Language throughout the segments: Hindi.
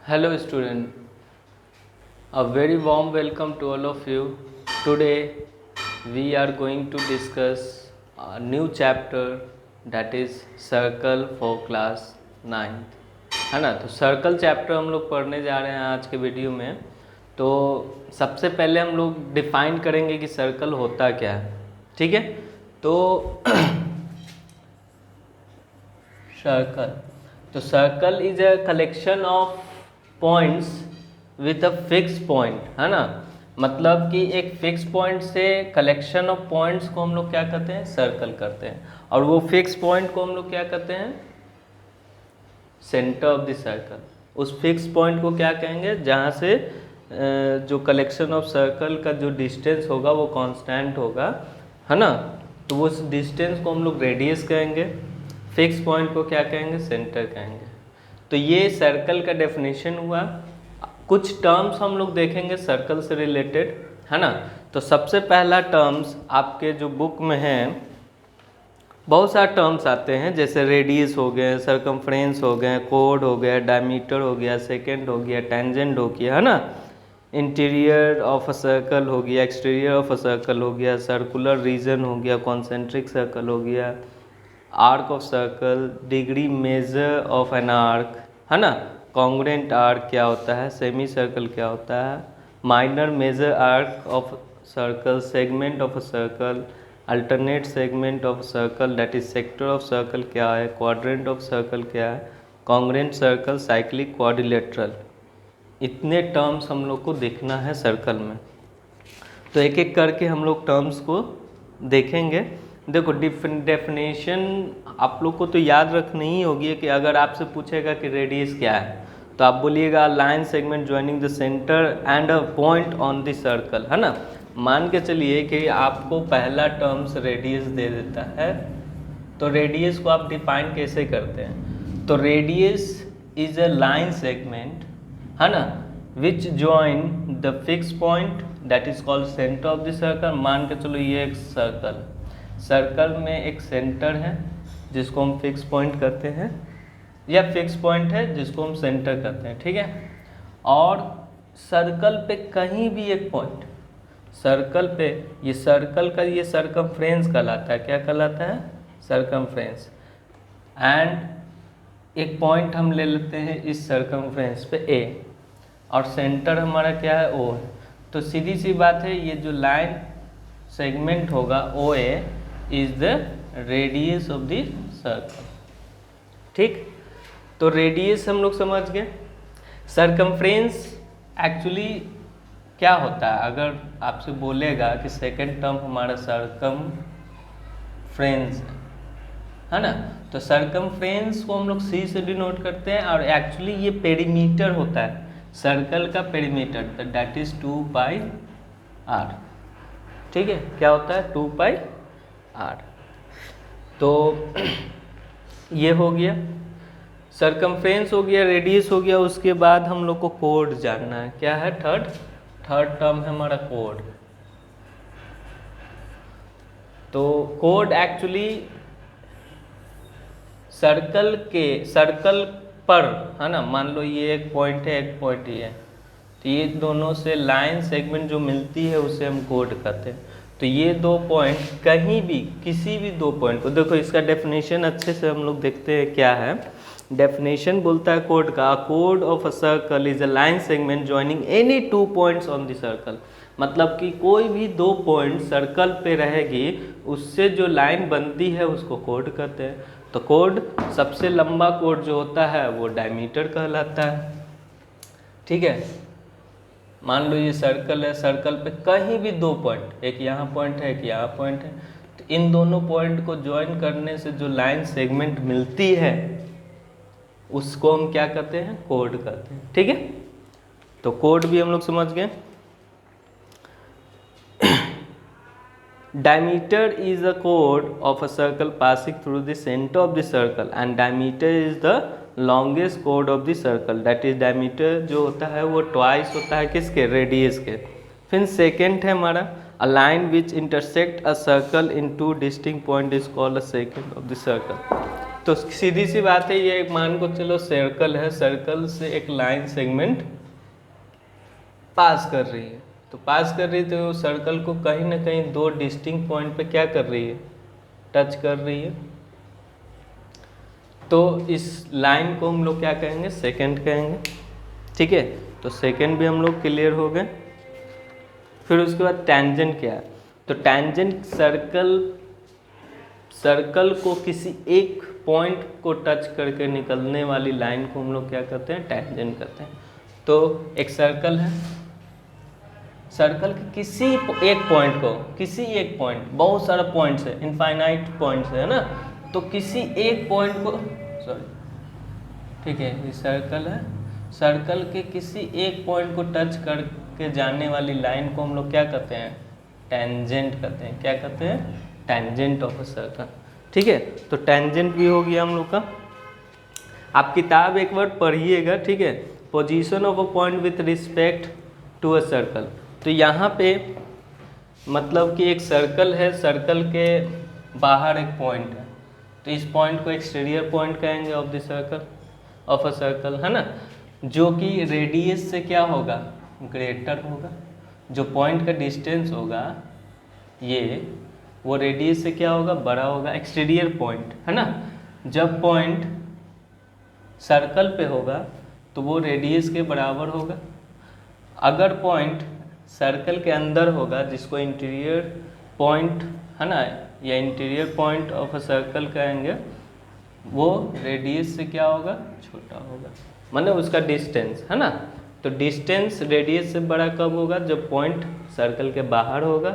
Hello student, a very warm welcome to all of you. Today we are going to discuss a new chapter that is circle for class 9th है ना। तो सर्कल चैप्टर हम लोग पढ़ने जा रहे हैं आज के वीडियो में। तो सबसे पहले हम लोग डिफाइन करेंगे कि सर्कल होता क्या है, ठीक है। तो circle is a collection of points with a fix point, है ना। मतलब कि एक फिक्स पॉइंट से कलेक्शन ऑफ पॉइंट्स को हम लोग क्या करते हैं, सर्कल करते हैं। और वो फिक्स पॉइंट को हम लोग क्या करते हैं, सेंटर ऑफ द सर्कल। उस फिक्स पॉइंट को क्या कहेंगे, जहाँ से जो कलेक्शन ऑफ सर्कल का जो डिस्टेंस होगा वो कांस्टेंट होगा, है ना। तो वो डिस्टेंस को हम लोग रेडियस कहेंगे, फिक्स पॉइंट को क्या कहेंगे, सेंटर कहेंगे। तो ये सर्कल का डेफिनेशन हुआ। कुछ टर्म्स हम लोग देखेंगे सर्कल से रिलेटेड, है ना। तो सबसे पहला टर्म्स आपके जो बुक में है, बहुत सारे टर्म्स आते हैं, जैसे रेडियस हो गए, सर्कमफ्रेंस हो गए, कोड हो गया, डायमीटर हो गया, सेकेंड हो गया, टेंजेंट हो गया, है ना। इंटीरियर ऑफ अ सर्कल हो गया, एक्सटीरियर ऑफ अ सर्कल हो गया, सर्कुलर रीजन हो गया, कॉन्सेंट्रिक सर्कल हो गया, arc of circle, degree measure of an arc, है ना। कॉन्ग्रुएंट आर्क क्या होता है, सेमी सर्कल क्या होता है, minor major arc of circle, segment of a circle, alternate segment of circle that is sector of circle क्या है, क्वाड्रेंट ऑफ सर्कल क्या है, कॉन्ग्रुएंट सर्कल, साइक्लिक, क्वाड्रिलेटरल। इतने टर्म्स हम लोग को देखना है सर्कल में। तो एक एक करके हम लोग टर्म्स को देखेंगे। देखो डेफिनेशन आप लोग को तो याद रखनी ही होगी कि अगर आपसे पूछेगा कि रेडियस क्या है, तो आप बोलिएगा line segment joining the centre and a point on the circle, है ना। मान के चलिए कि आपको पहला टर्म्स रेडियस दे देता है, तो रेडियस को आप डिफाइन कैसे करते हैं। तो radius is a line segment, है ना, which join the fix point that is called centre of the circle. मान के चलो ये एक सर्कल में एक सेंटर है जिसको हम फिक्स पॉइंट करते हैं, या फिक्स पॉइंट है जिसको हम सेंटर करते हैं, ठीक है। और सर्कल पे कहीं भी एक पॉइंट, सर्कल पे ये सर्कल का ये सर्कमफ्रेंस कहलाता है, क्या कहलाता है, सर्कमफ्रेंस। एंड एक पॉइंट हम ले लेते हैं इस सर्कमफ्रेंस पे ए, और सेंटर हमारा क्या है, ओ है। तो सीधी सी बात है, ये जो लाइन सेगमेंट होगा O A is the radius of the circle, ठीक। तो रेडियस हम लोग समझ गए। सर्कमफ्रेंस एक्चुअली क्या होता है, अगर आपसे बोलेगा कि सेकंड टर्म हमारा सर्कमफ्रेंस है ना, तो सर्कमफ्रेंस को हम लोग सी से डिनोट करते हैं। और एक्चुअली ये पेरीमीटर होता है सर्कल का, perimeter that is 2 pi r, ठीक है। क्या होता है, 2 पाई आर। तो ये हो गया सर्कमफ्रेंस, हो गया रेडियस, हो गया। उसके बाद हम लोग को कोड जानना है, क्या है, थर्ड टर्म है हमारा कोड। तो कोड एक्चुअली सर्कल पर, है ना, मान लो ये एक पॉइंट है, एक पॉइंट ये है, तो ये दोनों से लाइन सेगमेंट जो मिलती है उसे हम कोड कहते हैं। तो ये दो पॉइंट कहीं भी, किसी भी दो पॉइंट को, देखो इसका डेफिनेशन अच्छे से हम लोग देखते हैं क्या है। डेफिनेशन बोलता है कोड का, code of a circle is a line segment joining any 2 points on the circle. मतलब कि कोई भी 2 पॉइंट सर्कल पे रहेगी, उससे जो लाइन बनती है उसको कोड कहते हैं। तो कोड, सबसे लंबा कोड जो होता है वो डायमीटर कहलाता है, ठीक है। मान लो ये सर्कल है, सर्कल पे कहीं भी 2 पॉइंट, एक यहाँ पॉइंट है, एक यहाँ पॉइंट है, तो इन दोनों पॉइंट को ज्वाइन करने से जो लाइन सेगमेंट मिलती है उसको हम क्या कहते हैं, कोड कहते हैं, ठीक है। तो कोड भी हम लोग समझ गए। Diameter is a chord of a circle passing through the center of the circle and diameter is the longest chord of the circle, that is diameter जो होता है वो twice होता है किसके, रेडियस के। फिर सेकेंड है हमारा a line which intersect a circle in 2 distinct point is called a secant of the circle। तो सीधी सी बात है, ये एक मान को चलो सर्कल है, सर्कल से एक लाइन सेगमेंट पास कर रही है। तो पास कर रही है तो सर्कल को कहीं ना कहीं दो डिस्टिंक्ट पॉइंट पे क्या कर रही है, टच कर रही है। तो इस लाइन को हम लोग क्या कहेंगे, सेकंड कहेंगे। ठीक है, तो सेकंड भी हम लोग क्लियर हो गए। फिर उसके बाद टेंजेंट क्या है, तो टेंजेंट सर्कल को किसी एक पॉइंट को टच करके निकलने वाली लाइन को हम लोग क्या कहते हैं, टेंजेंट कहते हैं। तो एक सर्कल है, सर्कल के किसी एक पॉइंट को, किसी एक पॉइंट, बहुत सारा पॉइंट्स है, इनफाइनाइट पॉइंट्स है ना, तो किसी एक पॉइंट को, सॉरी ठीक है, ये सर्कल है, सर्कल के किसी एक पॉइंट को टच करके जाने वाली लाइन को हम लोग क्या कहते हैं, टेंजेंट कहते हैं। क्या कहते हैं, टेंजेंट ऑफ अ सर्कल। ठीक है, तो टेंजेंट भी हो गया हम लोग का। आप किताब एक बार पढ़िएगा, ठीक है, position of a point with respect to a circle. तो यहाँ पे मतलब कि एक सर्कल है, सर्कल के बाहर एक पॉइंट है, तो इस पॉइंट को एक्सटीरियर पॉइंट कहेंगे of the circle, of a circle, है ना, जो कि रेडियस से क्या होगा, ग्रेटर होगा। जो पॉइंट का डिस्टेंस होगा ये, वो रेडियस से क्या होगा, बड़ा होगा, एक्सटीरियर पॉइंट, है ना। जब पॉइंट सर्कल पे होगा तो वो रेडियस के बराबर होगा। अगर पॉइंट सर्कल के अंदर होगा, जिसको इंटीरियर पॉइंट, है ना, या interior point of a circle कहेंगे, वो रेडियस से क्या होगा, छोटा होगा, मतलब उसका डिस्टेंस, है ना। तो डिस्टेंस रेडियस से बड़ा कब होगा, जब पॉइंट सर्कल के बाहर होगा।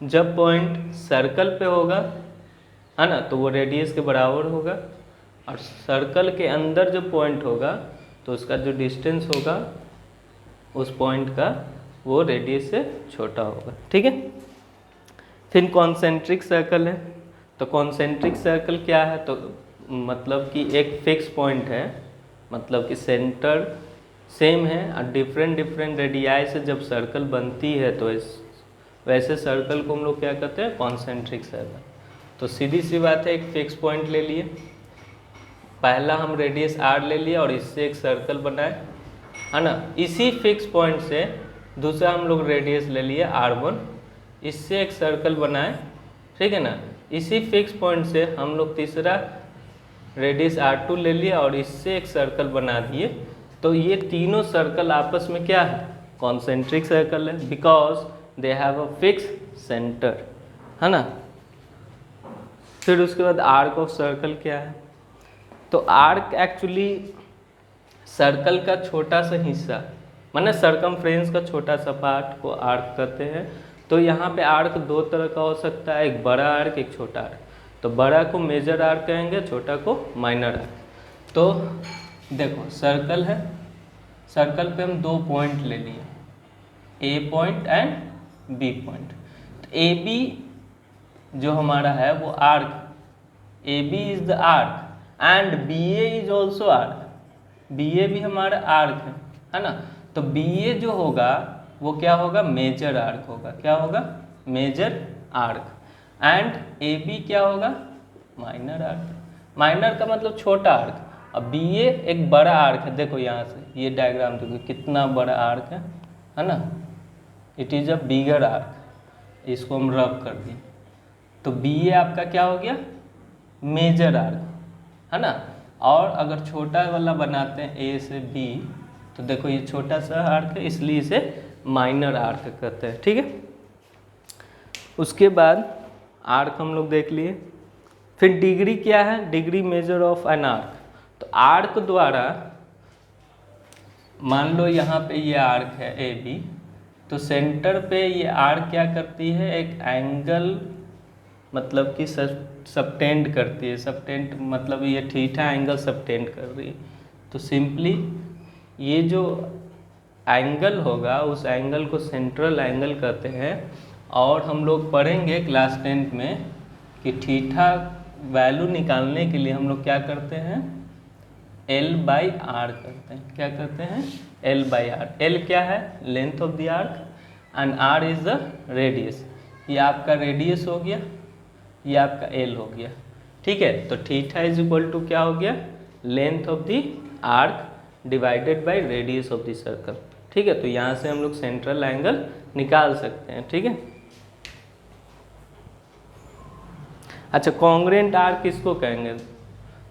जब पॉइंट सर्कल पे होगा, है ना, तो वो रेडियस के बराबर होगा। और सर्कल के अंदर जो पॉइंट होगा तो उसका जो डिस्टेंस होगा उस पॉइंट का, वो रेडियस से छोटा होगा। ठीक है, फिर कॉन्सेंट्रिक सर्कल है। तो कॉन्सेंट्रिक सर्कल क्या है, तो मतलब कि एक फिक्स पॉइंट है, मतलब कि सेंटर सेम है और डिफरेंट डिफरेंट रेडियाई से जब सर्कल बनती है तो वैसे सर्कल को हम लोग क्या कहते हैं, कॉन्सेंट्रिक सर्कल। तो सीधी सी बात है, एक फिक्स पॉइंट ले लिए, पहला हम रेडियस r ले लिया और इससे एक सर्कल बनाए, है ना। इसी फिक्स पॉइंट से दूसरा हम लोग रेडियस ले लिए r1, इससे एक सर्कल बनाए, ठीक है ना। इसी फिक्स पॉइंट से हम लोग तीसरा रेडियस r2 ले लिया और इससे एक सर्कल बना दिए। तो ये तीनों सर्कल आपस में क्या है, कॉन्सेंट्रिक सर्कल है, because they have a fix centre, है ना। फिर उसके बाद आर्क ऑफ सर्कल क्या है, तो आर्क एक्चुअली सर्कल का छोटा सा हिस्सा, माने सरकमफ्रेंस का छोटा सा पार्ट को आर्क कहते हैं। तो यहाँ पे आर्क दो तरह का हो सकता है, एक बड़ा आर्क, एक छोटा आर्क। तो बड़ा को मेजर आर्क कहेंगे, छोटा को माइनर आर्क। तो देखो सर्कल है, सर्कल पे हम दो पॉइंट ले लिए, A point and B point. तो ए बी जो हमारा है वो arc, A B is the arc and B A is also arc, B A भी हमारा आर्क है ना। तो बी ए जो होगा वो क्या होगा, मेजर आर्क होगा। क्या होगा, major arc. And A B क्या होगा, माइनर आर्क। माइनर का मतलब छोटा आर्क। अब बी ए एक बड़ा आर्क है, देखो यहाँ से ये डायग्राम देखो कितना बड़ा आर्क है ना, it is a bigger arc. इसको हम रब कर दिए तो बी ए आपका क्या हो गया, मेजर आर्क, है ना। और अगर छोटा वाला बनाते हैं ए से बी, तो देखो ये छोटा सा आर्क है, इसलिए इसे माइनर आर्क कहते हैं। ठीक है, उसके बाद आर्क हम लोग देख लिए। फिर डिग्री क्या है, degree measure of an arc. तो आर्क द्वारा, मान लो यहाँ पे ये आर्क है ए बी, तो सेंटर पे ये आर्क क्या करती है, एक एंगल मतलब कि सबटेंड करती है। सबटेंड मतलब ये थीटा एंगल सबटेंड कर रही है। तो सिंपली ये जो एंगल होगा उस एंगल को सेंट्रल एंगल कहते हैं। और हम लोग पढ़ेंगे क्लास 10 में कि थीटा वैल्यू निकालने के लिए हम लोग क्या करते हैं, L/R करते हैं। क्या करते हैं, L/R। L क्या है, length of the arc and R is the radius. ये आपका रेडियस हो गया, ये आपका L हो गया। ठीक है। तो थीटा इज इक्वल टू क्या हो गया, length of the arc divided by radius of the circle. ठीक है, तो यहाँ से हम लोग सेंट्रल एंगल निकाल सकते हैं। ठीक है, अच्छा कॉन्ग्रुएंट आर्क किसको कहेंगे,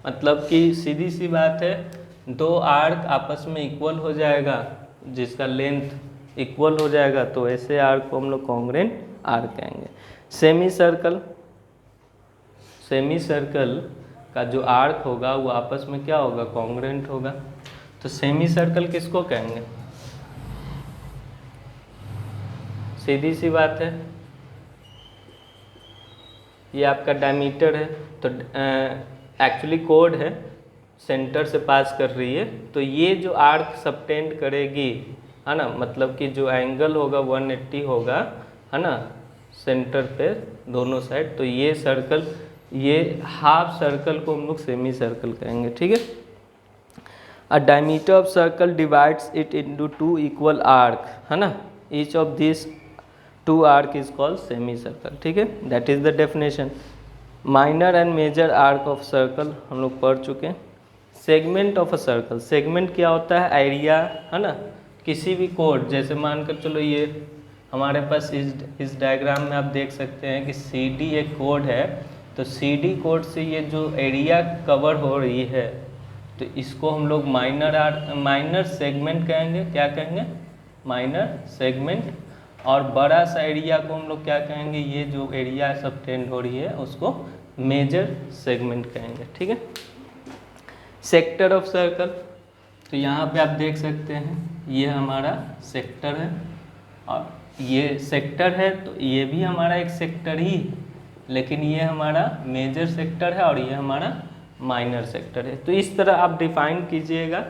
मतलब कि सीधी सी बात है, दो आर्क आपस में इक्वल हो जाएगा, जिसका लेंथ इक्वल हो जाएगा, तो ऐसे आर्क को हम लोग कॉन्ग्रुएंट आर्क कहेंगे। सेमी सर्कल का जो आर्क होगा वो आपस में क्या होगा, कॉन्ग्रुएंट होगा। तो सेमी सर्कल किसको कहेंगे, सीधी सी बात है, ये आपका डायमीटर है, तो एक्चुअली कोड है, सेंटर से पास कर रही है, तो ये जो आर्क सबटेंड करेगी, है ना, मतलब कि जो एंगल होगा 180 होगा, है ना, सेंटर पे दोनों साइड, तो ये सर्कल, ये हाफ सर्कल को हम लोग सेमी सर्कल कहेंगे। ठीक है, a diameter of circle divides it into two equal arc, है ना, each of this two arc is called semi circle. ठीक है, that is the definition. Minor and major arc of circle हम लोग पढ़ चुके हैं। Segment of a circle, segment क्या होता है, एरिया, है ना, किसी भी कोड, जैसे मानकर चलो ये हमारे पास इस डायग्राम में आप देख सकते हैं कि सी डी एक कोड है, तो सी डी कोड से ये जो एरिया कवर हो रही है, तो इसको हम लोग माइनर सेगमेंट कहेंगे। क्या कहेंगे, माइनर सेगमेंट। और बड़ा सा एरिया को हम लोग क्या कहेंगे, ये जो एरिया सबटेंड हो रही है उसको मेजर सेगमेंट कहेंगे। ठीक है, सेक्टर ऑफ सर्कल, तो यहाँ पे आप देख सकते हैं ये हमारा सेक्टर है, और ये सेक्टर है, तो ये भी हमारा एक सेक्टर ही, लेकिन ये हमारा मेजर सेक्टर है और ये हमारा माइनर सेक्टर है। तो इस तरह आप डिफाइन कीजिएगा,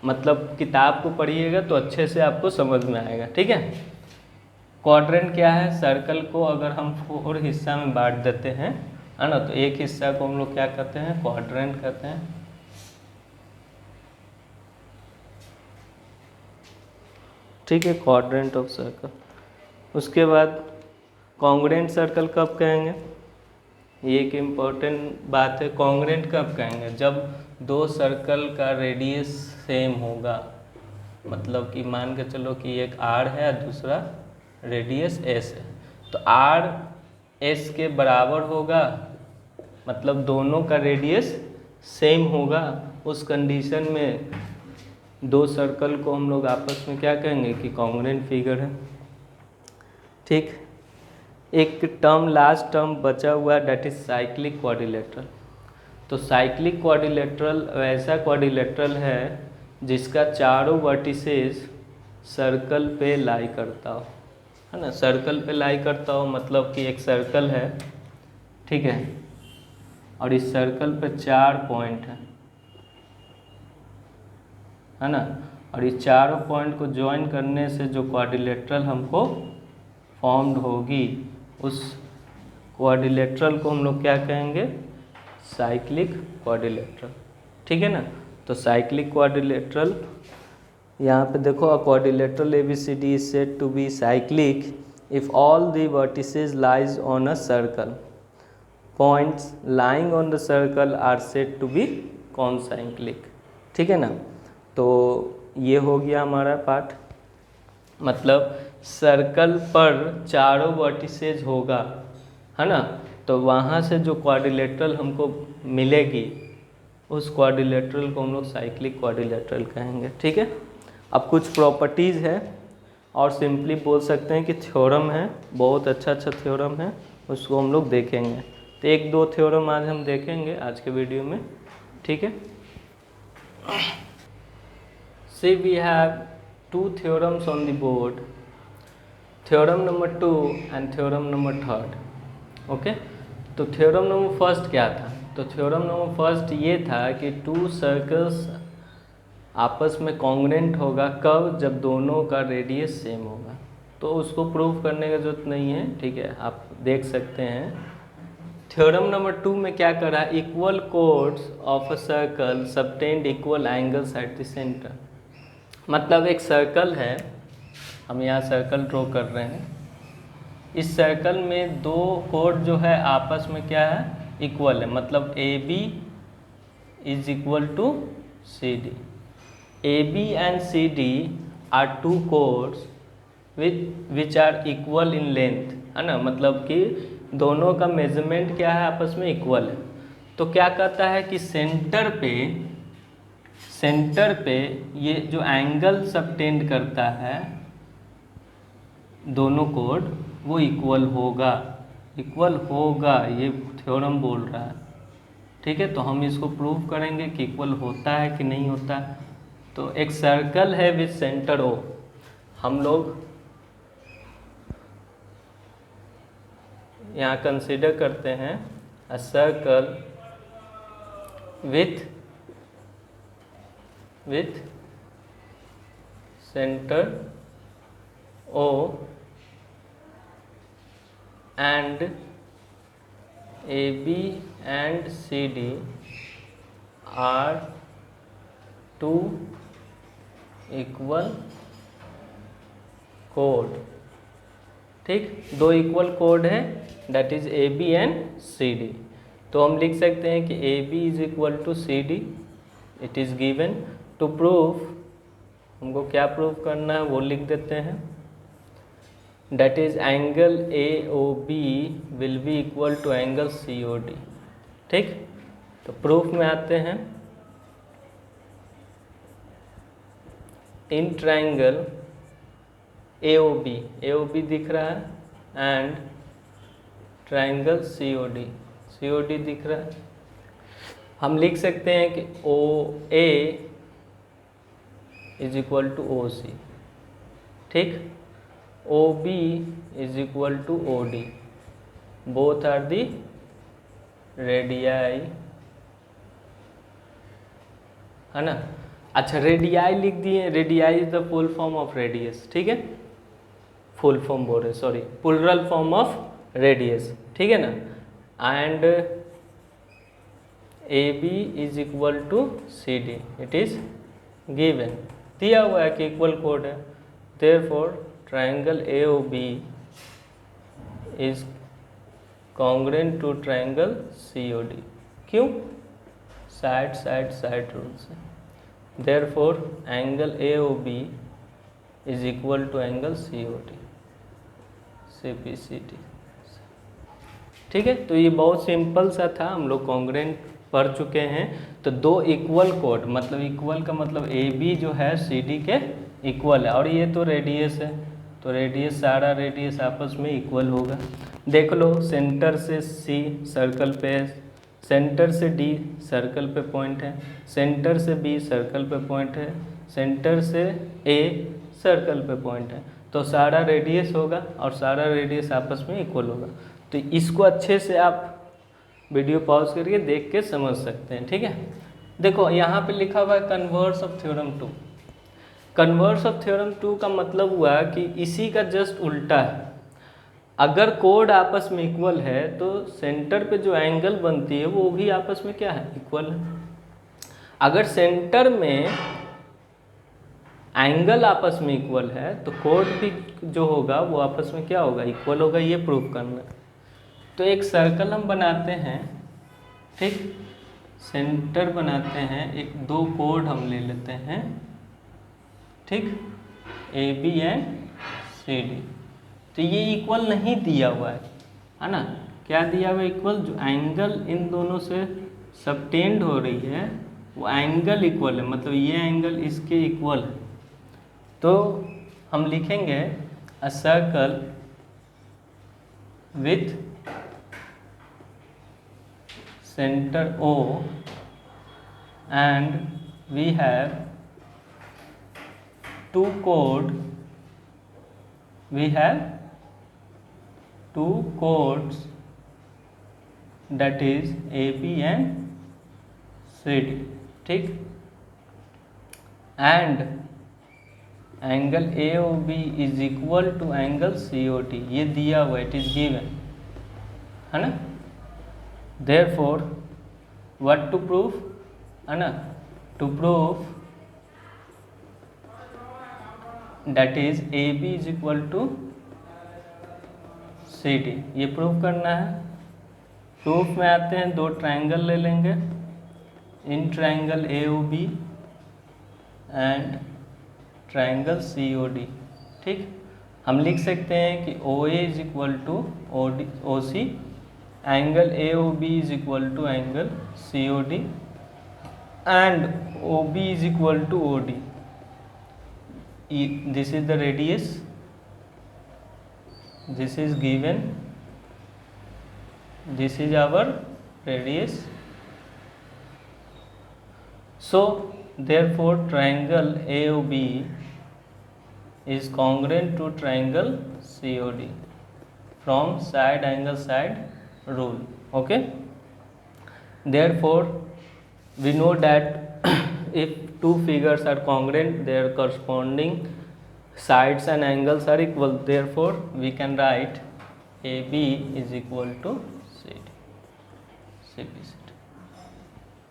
मतलब किताब को पढ़िएगा तो अच्छे से आपको समझ में आएगा। ठीक है, क्वाड्रेंट क्या है, सर्कल को अगर हम 4 हिस्सा में बांट देते हैं, है ना, तो एक हिस्सा को हम लोग क्या कहते हैं, क्वाड्रेंट कहते हैं। ठीक है, क्वाड्रेंट ऑफ सर्कल। उसके बाद कॉन्ग्रुएंट सर्कल कब कहेंगे, ये एक इम्पोर्टेंट बात है, कॉन्ग्रुएंट कब कहेंगे, जब दो सर्कल का रेडियस सेम होगा, मतलब कि मान के चलो कि एक आर है और दूसरा रेडियस एस है, तो आर एस के बराबर होगा, मतलब दोनों का रेडियस सेम होगा, उस कंडीशन में दो सर्कल को हम लोग आपस में क्या कहेंगे कि कॉन्ग्रुएंट फिगर है। ठीक, एक टर्म लास्ट टर्म बचा हुआ, डेट इज साइक्लिक क्वाड्रिलेटरल। तो साइक्लिक क्वाड्रिलेटरल वैसा क्वाड्रिलेटरल है जिसका चारों वर्टिसेस सर्कल पे लाई करता हो, है ना, सर्कल पे लाई करता हो, मतलब कि एक सर्कल है, ठीक है, और इस सर्कल पे 4 पॉइंट है ना, और ये चारों पॉइंट को ज्वाइन करने से जो क्वाड्रिलेटरल हमको फॉर्म्ड होगी, उस क्वाड्रिलेटरल को हम लोग क्या कहेंगे, साइक्लिक क्वाड्रिलेटरल। ठीक है ना, तो साइक्लिक क्वाड्रिलेटरल, यहाँ पे देखो, a quadrilateral ABCD is said to be cyclic if all the vertices lies on a circle, points lying on the circle are said to be concyclic. ठीक है ना, तो ये हो गया हमारा पार्ट, मतलब सर्कल पर चारों वर्टिसेज होगा, है ना, तो वहाँ से जो क्वाड्रिलेटरल हमको मिलेगी, उस क्वाड्रिलेटरल को हम लोग साइक्लिक क्वाड्रिलेटरल कहेंगे। ठीक है, अब कुछ प्रॉपर्टीज़ है, और सिंपली बोल सकते हैं कि थ्योरम है, बहुत अच्छा थ्योरम है, उसको हम लोग देखेंगे। तो 1-2 थ्योरम आज हम देखेंगे आज के वीडियो में। ठीक है, See we have 2 theorems on the board, theorem number 2 and theorem number 3. Okay, तो theorem number 1 क्या था, तो theorem number 1 ये था कि 2 सर्कल्स आपस में कॉन्ग्रुएंट होगा, कब, जब दोनों का रेडियस सेम होगा। तो उसको प्रूव करने की जरूरत नहीं है, ठीक है, आप देख सकते हैं। थ्योरम नंबर 2 में क्या करा, equal codes of a circle subtend equal angles at the centre. मतलब एक सर्कल है, हम यहाँ सर्कल ड्रॉ कर रहे हैं, इस सर्कल में 2 कोड जो है आपस में क्या है, इक्वल है, मतलब A B is equal to C D. A B and C D are two chords which are equal in length, है ना, मतलब कि दोनों का मेजरमेंट क्या है, आपस में इक्वल है। तो क्या कहता है कि सेंटर पे ये जो एंगल सबटेंड करता है दोनों कोड वो इक्वल होगा, ये थ्योरम बोल रहा है। ठीक है, तो हम इसको प्रूव करेंगे कि इक्वल होता है कि नहीं होता है। तो एक सर्कल है विद सेंटर ओ, हम लोग यहाँ कंसीडर करते हैं a circle with centre O and AB and CD are two equal chord। ठीक, दो इक्वल कोड है, that is AB and CD। तो हम लिख सकते हैं कि AB is equal to CD, it is given. To prove, हमको क्या प्रूव करना है वो लिख देते हैं, that is angle AOB will be equal to angle COD। ठीक, तो प्रूफ में आते हैं। इन ट्रायंगल AOB दिख रहा है एंड ट्रायंगल COD दिख रहा है। हम लिख सकते हैं कि OA is equal to OC। ठीक, OB is equal to OD, both are the radii, है ना। अच्छा, रेडियाई लिख दिए, radii is the full form of radius. ठीक है, फुल फॉर्म बोल रहे, sorry, plural form of radius. ठीक है ना। And AB is equal to CD, it is given, दिया हुआ है कि इक्वल कोड है। Therefore triangle AOB is congruent to triangle COD। क्यों? साइड रूल से। therefore angle AOB is equal to angle COD, CPCD। ठीक है, तो ये बहुत सिंपल सा था, हम लोग कॉन्ग्रेंट पढ़ चुके हैं। तो दो इक्वल कोड, मतलब इक्वल का मतलब AB जो है CD के इक्वल है, और ये तो रेडियस है, तो रेडियस, सारा रेडियस आपस में इक्वल होगा। देख लो, सेंटर से C सर्कल पे, सेंटर से D सर्कल पे पॉइंट है, सेंटर से B सर्कल पे पॉइंट है, सेंटर से A सर्कल पे पॉइंट है, तो सारा रेडियस होगा और सारा रेडियस आपस में इक्वल होगा। तो इसको अच्छे से आप वीडियो पॉज करके देख के समझ सकते हैं। ठीक है, देखो यहाँ पे लिखा हुआ है converse of theorem 2। Converse of theorem 2 का मतलब हुआ कि इसी का जस्ट उल्टा है। अगर कोड आपस में इक्वल है तो सेंटर पे जो एंगल बनती है वो भी आपस में क्या है, इक्वल है। अगर सेंटर में एंगल आपस में इक्वल है तो कोड भी जो होगा वो आपस में क्या होगा, इक्वल होगा। ये प्रूफ करना है। तो एक सर्कल हम बनाते हैं, ठीक, सेंटर बनाते हैं, एक दो कोड हम ले लेते हैं, ठीक, AB एंड CD। तो ये इक्वल नहीं दिया हुआ है ना। क्या दिया हुआ है, इक्वल, जो एंगल इन दोनों से सबटेंड हो रही है वो एंगल इक्वल है, मतलब ये एंगल इसके इक्वल है। तो हम लिखेंगे अ circle with center O and we have two chords that is AB and CD, ठीक, and angle AOB is equal to angle COD, ये दिया हुआ, इट इज गिवन, है ना। therefore what to prove, है ना, to prove that is AB is equal to CD, ये प्रूव करना है। प्रूफ में आते हैं, दो ट्रायंगल ले लेंगे, in triangle AOB and triangle COD। ठीक, हम लिख सकते हैं कि OA is equal to OC, angle AOB is equal to angle COD and OB is equal to OD। This is the radius, this is given, this is our radius. So therefore triangle AOB is congruent to triangle COD from side angle side rule. Okay, therefore we know that if two figures are congruent, their corresponding sides and angles are equal, therefore we can write AB is equal to CB,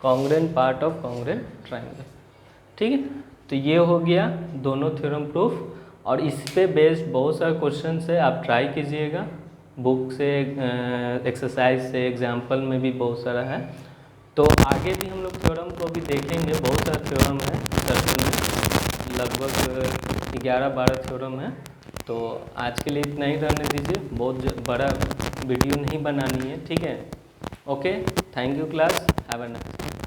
congruent part of congruent triangle। ठीक है, तो ये हो गया दोनों थ्योरम प्रूफ, और इस पे बेस्ड बहुत सारे क्वेश्चन है, आप ट्राई कीजिएगा, बुक से, एक्सरसाइज से, एग्जाम्पल में भी बहुत सारा है। तो आगे भी हम लोग थ्योरम को भी देखेंगे, बहुत सारा थ्योरम है सर्कल में, लगभग 11-12 थ्योरम है। तो आज के लिए इतना ही रहने दीजिए, बहुत बड़ा वीडियो नहीं बनानी है। ठीक है, okay, thank you class, have a nice day.